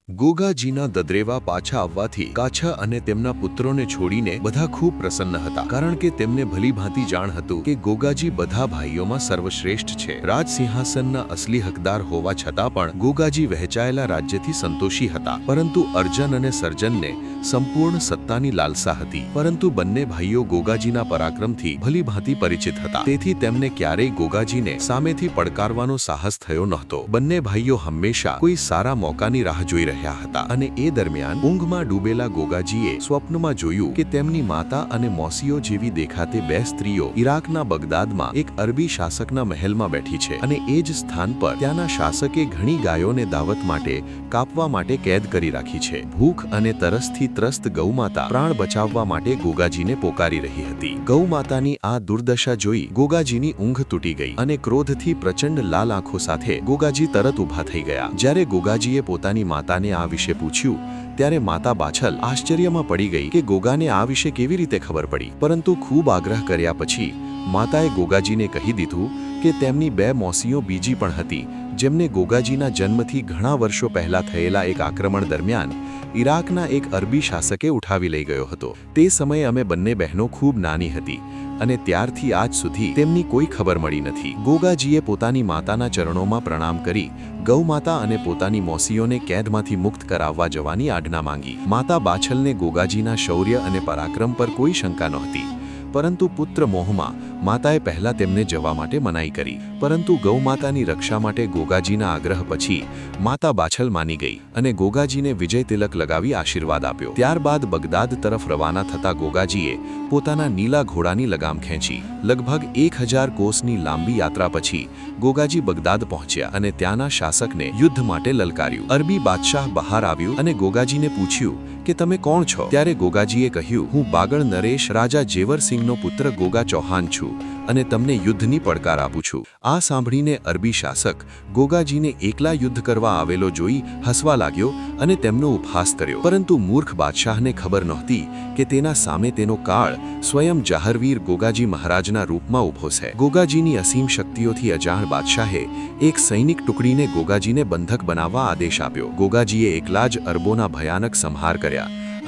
ગોગાજીના દદરેવા પાછા આવવાથી કાછા અને તેમના પુત્રોને છોડીને બધા ખૂબ પ્રસન્ન હતા, કારણ કે તેમને ભલીભાંતિ જાણ હતું કે ગોગાજી બધા ભાઈઓમાં સર્વશ્રેષ્ઠ છે. રાજસિંહાસનના અસલી હકદાર હોવા છતાં પણ ગોગાજી વહેંચાયેલા રાજ્યથી સંતોષી હતા, પરંતુ અર્જન અને સર્જનને સંપૂર્ણ સત્તાની લાલસા હતી. પરંતુ બંને ભાઈઓ ગોગાજીના પરાક્રમથી ભલીભાંતિ પરિચિત હતા, તેથી તેમને ક્યારેય ગોગાજીને સામેથી પડકારવાનો સાહસ થયો નહોતો. બંને ભાઈઓ હંમેશા કોઈ સારા મોકાની રાહ જોઈ રહ્યા હતા, અને એ દરમિયાન ઊંઘમાં ડૂબેલા ગોગાજીએ સ્વપ્નમાં જોયું કે તેમની માતા અને મોસીઓ જેવી દેખાતે બે સ્ત્રીઓ ઈરાકના બગદાદમાં એક અરબી શાસકના મહેલમાં બેઠી છે, અને એ જ સ્થાન પર ત્યાંના શાસકે ઘણી ગાયોને દાવત માટે કાપવા માટે કેદ કરી રાખી છે. ભૂખ અને તરસથી ત્રસ્ત ગૌમાતા પ્રાણ બચાવવા માટે ગોગાજીને પોકારી રહી હતી. ગૌમાતાની આ દુર્દશા જોઈ ગોગાજીની ઊંઘ તૂટી ગઈ, અને ક્રોધથી પ્રચંડ લાલ આંખો સાથે ગોગાજી તરત ઊભા થઈ ગયા. જ્યારે ગોગાજીએ પોતાની માતાને આ વિશે પૂછ્યું, ત્યારે માતા બાછલ આશ્ચર્યમાં પડી ગઈ કે ગોગાને આ વિશે કેવી રીતે ખબર પડી. પરંતુ ખૂબ આગ્રહ કર્યા પછી માતાએ ગોગાજીને કહી દીધું કે તેમની બે મોસીઓ બીજી પણ હતી, જેમને ગોગાજીના જન્મથી ઘણા વર્ષો પહેલા થયેલા એક આક્રમણ દરમિયાન ઈરાકના એક અરબી શાસકે ઉઠાવી લઈ ગયો હતો. તે સમયે અમે બંને બહેનો ખૂબ નાની હતી, અને ત્યારથી આજ સુધી તેમની કોઈ ખબર મળી નથી. ગોગાજીએ પોતાની માતાના ચરણોમાં પ્રણામ કરી ગૌમાતા અને પોતાની મોસીઓને કેદમાંથી મુક્ત કરાવવા જવાની આજ્ઞા માંગી. માતા બાછલને ગોગાજીના શૌર્ય અને પરાક્રમ પર કોઈ શંકા નહોતી, પરંતુ પુત્ર મોહમાં માતાએ પહેલા તેમને જવા માટે મનાઈ કરી. પરંતુ ગૌમાતાની રક્ષા માટે ગોગાજીના આગ્રહ પછી માતા બાછલ માની ગઈ અને ગોગાજીને વિજય તિલક લગાવી આશીર્વાદ આપ્યો. ત્યારબાદ બગદાદ તરફ રવાના થતા ગોગાજીએ પોતાના નીલા ઘોડાની લગામ ખેંચી. લગભગ 1000 કોસની લાંબી યાત્રા પછી ગોગાજી બગદાદ પહોંચ્યા અને ત્યાંના શાસકને યુદ્ધ માટે લલકાર્યું. અરબી બાદશાહ બહાર આવ્યું અને ગોગાજીને પૂછ્યું કે તમે કોણ છો? ત્યારે ગોગાજીએ કહ્યું, હું બાગળ નરેશ રાજા જેવરસિંહનો પુત્ર ગોગા ચૌહાણ છું, અને તમને યુદ્ધની પડકાર આપું છું. આ સાંભળીને અરબી શાસક ગોગાજીને એકલા યુદ્ધ કરવા આવેલો જોઈ હસવા લાગ્યો અને તેમનો ઉપહાસ કર્યો. પરંતુ મૂર્ખ બાદશાહને ખબર નહોતી કે તેના સામે તેનો કાળ સ્વયં જાહરવીર ગોગાજી મહારાજના રૂપમાં ઊભો છે. ગોગાજીની અસીમ શક્તિઓથી અજાણ બાદશાહે એક સૈનિક ટુકડીને ગોગાજીને બંધક બનાવવા આદેશ આપ્યો. ગોગાજીએ એકલા જ અરબોના ભયાનક સંહાર કર્યા,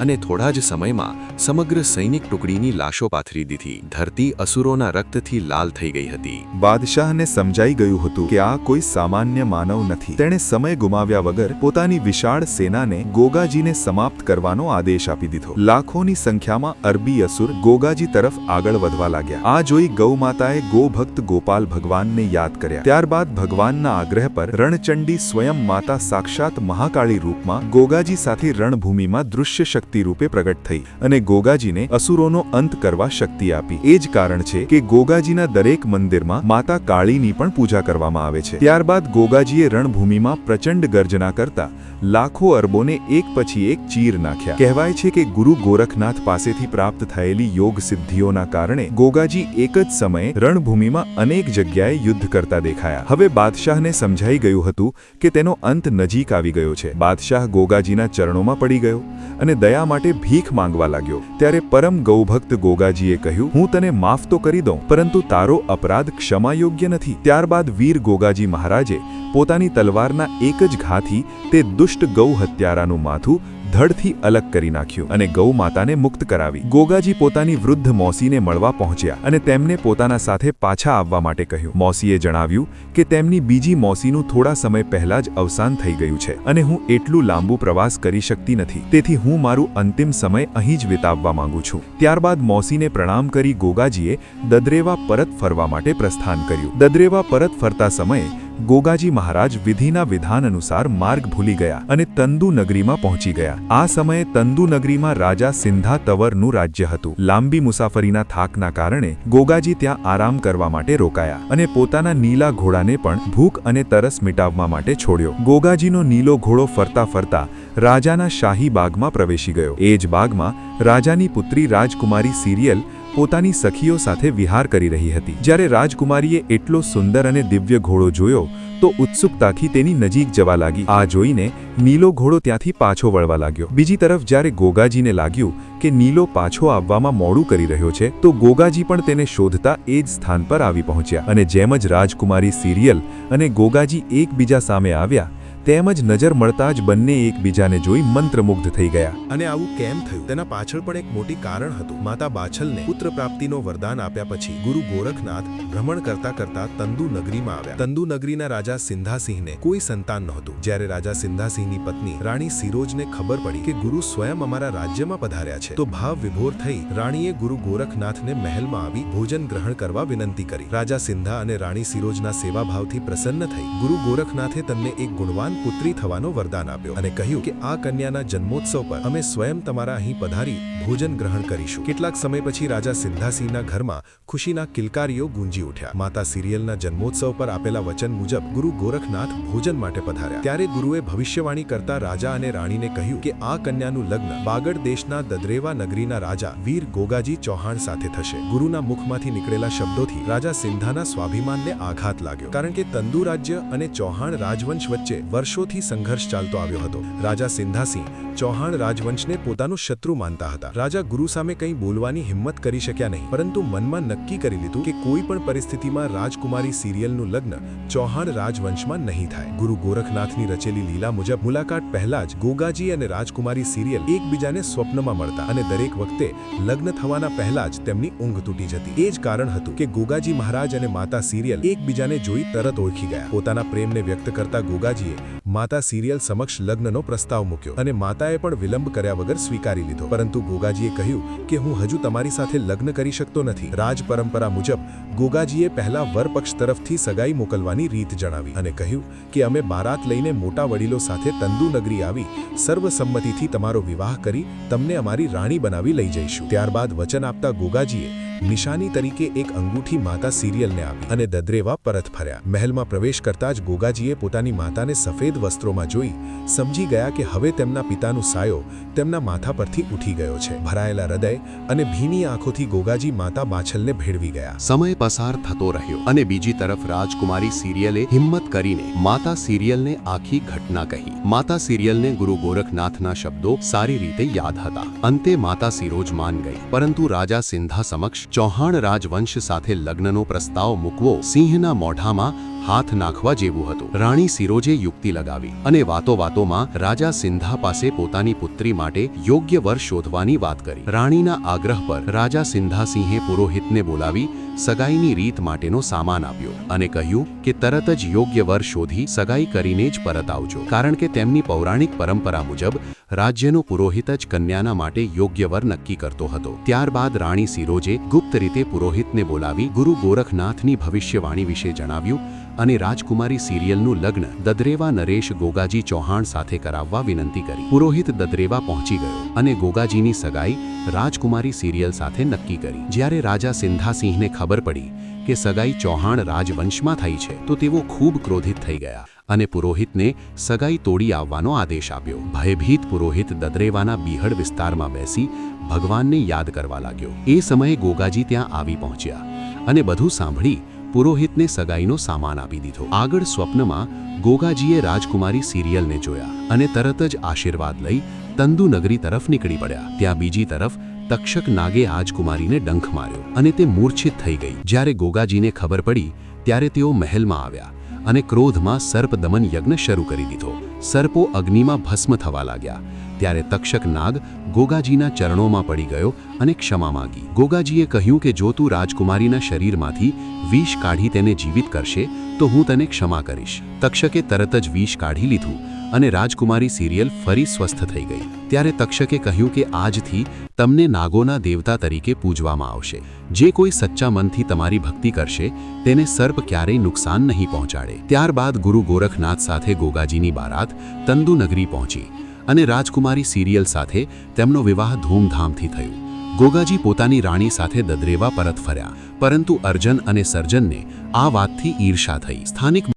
અને થોડા જ સમયમાં સમગ્ર સૈનિક ટુકડીની લાશો પાથરી દીધી. ધરતી અસુરોના રક્તથી લાલ થઈ ગઈ હતી. બાદશાહને સમજાઈ ગયું હતું કે આ કોઈ સામાન્ય માનવ નથી. તેણે સમય ગુમાવ્યા વગર પોતાની વિશાળ સેનાને ગોગાજીને સમાપ્ત કરવાનો આદેશ આપી દીધો. લાખોની સંખ્યામાં અરબી અસુર ગોગાજી તરફ આગળ વધવા લાગ્યા. આ જોઈ ગૌમાતાએ ગોભક્ત ગોપાલ ભગવાનને યાદ કર્યા. ત્યારબાદ ભગવાનના આગ્રહ પર રણચંડી સ્વયં માતા સાક્ષાત મહાકાળી રૂપમાં ગોગાજી સાથે રણભૂમિમાં દૃશ્ય શક્તિ રૂપે પ્રગટ થઈ અને ગોગાજીને અસુરોનો અંત કરવા શક્તિ આપી. એ જ કારણ છે કે ગોગાજીના દરેક મંદિરમાં માતા કાળીની પણ પૂજા કરવામાં આવે છે. ત્યારબાદ ગોગાજીએ રણભૂમિમાં પ્રચંડ ગર્જના કરતા લાખો અરબોને એક પછી એક ચીર નાખ્યા. કહેવાય છે કે ગુરુ ગોરખનાથ પાસેથી પ્રાપ્ત થયેલી યોગ સિદ્ધિઓના કારણે ગોગાજી એક જ સમયે રણભૂમિમાં અનેક જગ્યાએ યુદ્ધ કરતા દેખાયા. હવે બાદશાહને સમજાઈ ગયું હતું કે તેનો અંત નજીક આવી ગયો છે. બાદશાહ ગોગાજીના ચરણોમાં પડી ગયો અને દયા માટે ભીખ માંગવા લાગ્યો. ત્યારે પરમ ગૌભક્ત ગોગાજીએ કહ્યું, હું તને માફ તો કરી દઉં, પરંતુ તારો અપરાધ ક્ષમા યોગ્ય નથી. ત્યારબાદ વીર ગોગાજી મહારાજે પોતાની તલવારના એક જ ઘાથી તે દુષ્ટ ગૌ હત્યારાનું માથું ધડથી અલગ કરી નાખ્યું અને ગૌ માતાને મુક્ત કરાવી. ગોગાજી પોતાની વૃદ્ધ મોસીને મળવા પહોંચ્યા અને તેમને પોતાના સાથે પાછા આવવા માટે કહ્યું. મોસીએ જણાવ્યું કે તેમની બીજી મોસીનું થોડા સમય પહેલા જ અવસાન થઈ ગયું છે, અને હું એટલું લાંબુ પ્રવાસ કરી શકતી નથી, તેથી હું મારું અંતિમ સમય અહીં જ વિતાવવા માંગુ છું. ત્યારબાદ મોસીને પ્રણામ કરી ગોગાજીએ દદરેવા પરત ફરવા માટે પ્રસ્થાન કર્યું. દદરેવા પરત ફરતા સમયે ગોગાજી મહારાજ વિધિના વિધાન અનુસાર માર્ગ ભૂલી ગયા અને તંદુ નગરીમાં પહોંચી ગયા. આ સમયે તંદુ નગરીમાં રાજા સિંધા તવરનું રાજ્ય હતું. લાંબી મુસાફરીના થાકના કારણે ગોગાજી ત્યાં આરામ કરવા માટે રોકાયા અને પોતાના નીલા ઘોડાને પણ ભૂખ અને તરસ મિટાવવા માટે છોડ્યો. ગોગાજીનો નીલો ઘોડો ફરતા ફરતા રાજાના શાહી બાગમાં પ્રવેશી ગયો. એ જ બાગમાં રાજાની પુત્રી રાજકુમારી સિરિયલ પોતાની સખીઓ સાથે વિહાર કરી રહી હતી. જ્યારે રાજકુમારીએ એટલો સુંદર અને દિવ્ય ઘોડો જોયો તો ઉત્સુકતાથી તેની નજીક જવા લાગી. આ જોઈને નીલો ઘોડો ત્યાંથી પાછો વળવા લાગ્યો. બીજી તરફ જ્યારે ગોગાજીને લાગ્યું કે નીલો પાછો આવવામાં મોડું કરી રહ્યો છે, તો ગોગાજી પણ તેને શોધતા એ જ સ્થાન પર આવી પહોંચ્યા. અને જેમ જ રાજકુમારી સિરિયલ અને ગોગાજી એકબીજા સામે આવ્યા, તેમ જ નજર મળતા જ બંને એકબીજાને જોઈ મંત્રમુગ્ધ થઈ ગયા. અને આવું કેમ થયું તેના પાછળ પણ એક મોટી કારણ હતું. માતા બાછલને પુત્ર પ્રાપ્તિનો વરદાન આપ્યા પછી ગુરુ ગોરખનાથ ભ્રમણ કરતા કરતા તંદુ નગરીમાં આવ્યા. તંદુ નગરીના રાજા સિંધાસિંહને કોઈ સંતાન નહોતું. જ્યારે રાજા સિંધાસિંહની પત્ની રાણી સિરોજને ખબર પડી કે ગુરુ સ્વયં અમારા રાજ્યમાં પધાર્યા છે તો ભાવ વિભોર થઈ રાણીએ ગુરુ ગોરખનાથને મહેલમાં આવી ભોજન ગ્રહણ કરવા વિનંતી કરી. રાજા સિંધા અને રાણી સિરોજના સેવાભાવથી પ્રસન્ન થઈ ગુરુ ગોરખનાથે તેમને એક ગુણવાન પુત્રી થવાનો વરદાન આપ્યો અને કહ્યું કે આ કન્યાના જન્મોત્સવ પર અમે સ્વયં તમારા અહીં પધારી ભોજન ગ્રહણ કરીશું. કેટલાક સમય પછી રાજા સિંધાસિંહના ઘરમાં ખુશીના કિલકારીઓ ગુંજી ઉઠ્યા. માતા સિરિયલના જન્મોત્સવ પર આપેલા વચન મુજબ ગુરુ ગોરખનાથ ભોજન માટે પધાર્યા. ત્યારે ગુરુએ ભવિષ્યવાણી કરતા રાજા અને રાણીને કહ્યું કે આ કન્યાનું લગ્ન બાગડ દેશના દદરેવા નગરીના રાજા વીર ગોગાજી ચૌહાણ સાથે થશે. ગુરુના મુખમાંથી નીકળેલા શબ્દોથી રાજા સિંધાના સ્વાભિમાનને આઘાત લાગ્યો, કારણ કે તંદુ રાજ્ય અને ચૌહાણ રાજવંશ વચ્ચે વર્ષોથી સંઘર્ષ ચાલતો આવ્યો હતો. રાજા સિંધાસિંહ ચૌહાણ રાજવંશને પોતાનું શત્રુ માનતા હતા. રાજા ગુરુ સામે કંઈ બોલવાની હિંમત કરી શક્યા નહીં, પરંતુ મનમાં નક્કી કરી લીધું કે કોઈ પણ પરિસ્થિતિમાં રાજકુમારી સિરિયલનું લગ્ન ચૌહાણ રાજવંશમાં નહીં થાય. ગુરુ ગોરખનાથની રચેલી લીલા મુજબ મુલાકાત પહેલા જ ગોગાજી અને રાજકુમારી સિરિયલ એકબીજાને સ્વપ્નમાં મળતા અને દરેક વખતે લગ્ન થવાના પહેલા જ તેમની ઊંઘ તૂટી જતી. એ જ કારણ હતું કે ગોગાજી મહારાજ અને માતા સિરિયલ એકબીજાને જોઈ તરત ઓળખી ગયા. પોતાના પ્રેમને વ્યક્ત કરતા ગોગાજીએ માતા સિરિયલ સમક્ષ લગ્નનો પ્રસ્તાવ મૂક્યો અને માતાએ પણ વિલંબ કર્યા વગર સ્વીકારી લીધો. પરંતુ ગોગાજીએ કહ્યું કે હું હજુ તમારી સાથે લગ્ન કરી શકતો નથી. રાજ પરંપરા મુજબ ગોગાજીએ પહેલા વરપક્ષ તરફથી સગાઈ મોકલવાની રીત જણાવી અને કહ્યું કે અમે બારાત લઈને મોટા વડીલો સાથે તંદુ નગરી આવી સર્વસંમતિથી તમારો વિવાહ કરી તમને અમારી રાણી બનાવી લઈ જઈશું. ત્યારબાદ વચન આપતા ગોગાજીએ નિશાની તરીકે એક અંગૂઠી માતા સિરિયલને આપી અને દદરેવા પરત ફર્યા. મહેલમાં પ્રવેશ કરતા જ ગોગાજીએ પોતાની માતાને સફેદ વસ્ત્રોમાં જોઈ સમજી ગયા કે હવે તેમના પિતાનું સાયો તેમના માથા પરથી ઉઠી ગયો છે. ભરાયેલા હૃદય અને ભીની આંખોથી ગોગાજી માતા બાછલને ભેળવી ગયા. સમય પસાર થતો રહ્યો અને બીજી તરફ રાજકુમારી સિરિયલે હિંમત કરીને માતા સિરિયલને આખી ઘટના કહી. માતા સિરિયલને ગુરુ ગોરખનાથના શબ્દો સારી રીતે યાદ હતા. અંતે માતા સિરોજ માન ગઈ, પરંતુ રાજા સિંધા સમક્ષ ચૌહાણ રાજવંશ સાથે લગ્નનો પ્રસ્તાવ મૂકવો સિંહના મોઢામાં હાથ નાખવા જેવું હતું. રાણી સિરોજે યુક્તિ લગાવી અને વાતોમાં રાજા સિંધા પાસે પોતાની પુત્રી માટે યોગ્ય વર શોધવાની વાત કરી. રાણીના આગ્રહ પર રાજા સિંધાસિંહે પુરોહિતને બોલાવી સગાઈની રીત માટેનો સામાન આપ્યો અને કહ્યું કે તરત જ યોગ્ય વર શોધી સગાઈ કરીને જ પરત આવજો, કારણ કે તેમની પૌરાણિક પરંપરા મુજબ રાજ્યનો પુરોહિત જ કન્યાના માટે યોગ્ય વર નક્કી કરતો હતો. ત્યારબાદ રાણી સિરોજે ગુપ્ત રીતે પુરોહિતને બોલાવી ગુરુ ગોરખનાથની ભવિષ્યવાણી વિશે જણાવ્યું અને રાજકુમારી સિરિયલનું લગ્ન દદરેવા નરેશ ગોગાજી ચૌહાણ સાથે કરાવવા વિનંતી કરી. પુરોહિત દદરેવા પહોંચી ગયો અને ગોગાજીની સગાઈ રાજકુમારી સિરિયલ સાથે નક્કી કરી. જ્યારે રાજા સિંધાસિંહને ખબર પડી કે સગાઈ ચૌહાણ રાજવંશમાં થઈ છે તો તેઓ ખૂબ ક્રોધિત થઈ ગયા અને પુરોહિતને સગાઈ તોડી આવવાનો આદેશ આપ્યો. ભયભીત પુરોહિત દદરેવાના બીહડ વિસ્તારમાં બેસી ભગવાનને યાદ કરવા લાગ્યો. એ સમયે ગોગાજી ત્યાં આવી પહોંચ્યા અને બધું સાંભળી પુરોહિતને સગાઈનો સામાન આપી દીધો. આગળ સ્વપ્નમાં ગોગાજીએ રાજકુમારી સિરિયલને જોયા અને તરત જ આશીર્વાદ લઈ તંદુ નગરી તરફ નીકળી પડ્યા. ત્યાં બીજી તરફ તક્ષક નાગે રાજકુમારીને ડંખ માર્યો અને તે મૂર્છિત થઈ ગઈ. જ્યારે ગોગાજીને ખબર પડી ત્યારે તેઓ મહેલમાં આવ્યા અને ક્રોધમાં સર્પ દમન યજ્ઞ શરૂ કરી દીધો. સર્પો અગ્નિમાં ભસ્મ થવા લાગ્યા. ત્યારે તક્ષક નાગ ગોગાજીના ચરણોમાં પડી ગયો અને ક્ષમા માંગી. ગોગાજીએ કહ્યું કે જો તું રાજકુમારીના શરીરમાંથી વિષ કાઢી તેને જીવિત કરશે તો હું તને ક્ષમા કરીશ. તક્ષકે તરત જ વિષ કાઢી લીધું અને રાજકુમારી સિરિયલ ફરી સ્વસ્થ થઈ ગઈ. ત્યારે તક્ષકે કહ્યું કે આજથી તમને નાગોના દેવતા તરીકે પૂજવામાં આવશે. જે કોઈ સચ્ચા મનથી તમારી ભક્તિ કરશે તેને સર્પ ક્યારેય નુકસાન નહીં પહોંચાડે. ત્યારબાદ ગુરુ ગોરખનાથ સાથે ગોગાજીની બારાત તંદુ નગરી પહોંચી અને રાજકુમારી સિરિયલ સાથે તેમનો વિવાહ ધૂમધામથી થયો. ગોગાજી પોતાની રાણી સાથે દદરેવા પરત ફર્યા, પરંતુ અર્જન અને સર્જનને આ વાતથી ઈર્ષા થઈ. સ્થાનિક